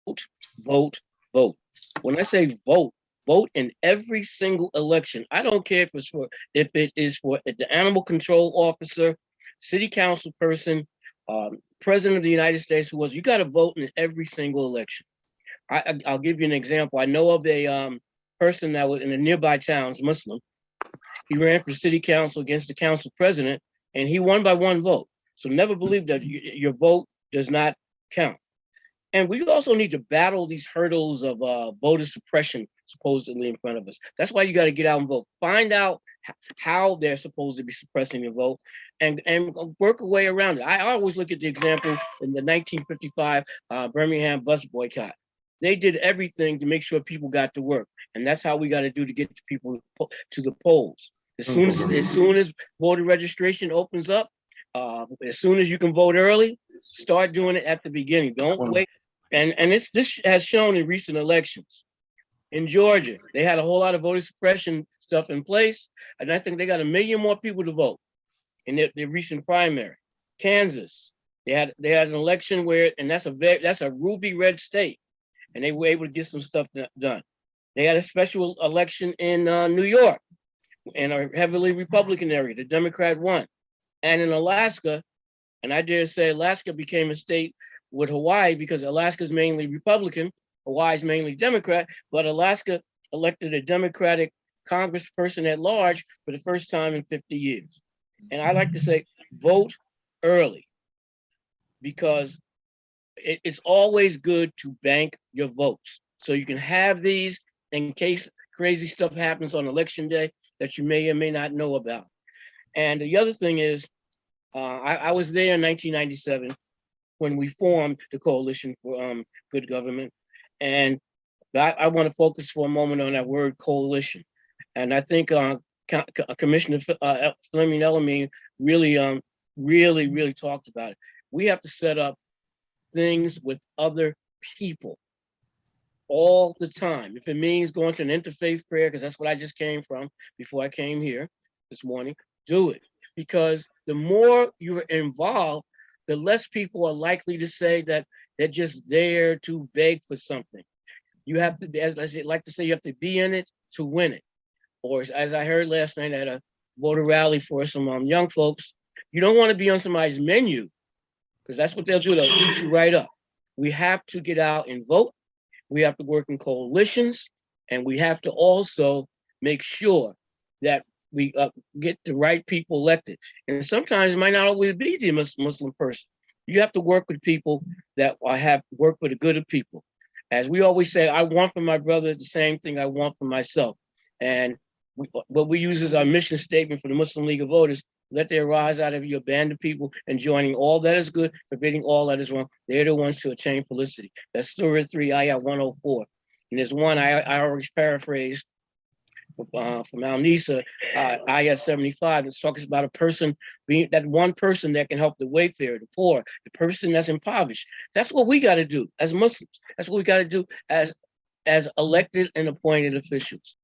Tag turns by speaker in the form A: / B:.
A: vote, vote, vote. When I say vote, vote in every single election. I don't care if it is for the animal control officer, city council person, president of the United States, who was. You got to vote in every single election. I'll give you an example. I know of a person that was in a nearby town's Muslim. He ran for city council against the council president, and he won by one vote. So never believe that your vote does not count. And we also need to battle these hurdles of voter suppression supposedly in front of us. That's why you got to get out and vote. Find out how they're supposed to be suppressing your vote and work a way around it. I always look at the example in the 1955 Birmingham bus boycott. They did everything to make sure people got to work. And that's how we got to do to get people to the polls. As soon as voter registration opens up, as soon as you can vote early, start doing it at the beginning. Don't wait. And this has shown in recent elections. In Georgia, they had a whole lot of voter suppression stuff in place, and I think they got 1 million more people to vote in their recent primary. Kansas, they had an election where, and that's a ruby red state, and they were able to get some stuff done. They had a special election in New York, in a heavily Republican area. The Democrat won. And in Alaska, and I dare say Alaska became a state with Hawaii because Alaska is mainly Republican, Hawaii is mainly Democrat, but Alaska elected a Democratic congressperson at large for the first time in 50 years. And I like to say, vote early, because it's always good to bank your votes. So you can have these in case crazy stuff happens on election day that you may or may not know about. And the other thing is, I was there in 1997 when we formed the Coalition for Good Government. And I want to focus for a moment on that word coalition. And I think Commissioner Fleming Elamine really talked about it. We have to set up things with other people all the time. If it means going to an interfaith prayer, because that's what I just came from before I came here this morning, do it. Because the more you're involved, the less people are likely to say that they're just there to beg for something. You have to, as I like to say, you have to be in it to win it. Or as I heard last night at a voter rally for some young folks, you don't want to be on somebody's menu, because that's what they'll do. They'll eat you right up. We have to get out and vote. We have to work in coalitions, and we have to also make sure that we get the right people elected. And sometimes it might not always be the Muslim person. You have to work with people that have work for the good of people. As we always say, I want for my brother the same thing I want for myself. And what we use as our mission statement for the Muslim League of Voters: let there rise out of you abandoned people and joining all that is good, forbidding all that is wrong. They're the ones to attain felicity. That's Surah 3, Ayah 104. And there's one I always paraphrase from Al-Nisa, Ayah 75. It talks about a person being that one person that can help the wayfarer, the poor, the person that's impoverished. That's what we got to do as Muslims. That's what we got to do as elected and appointed officials.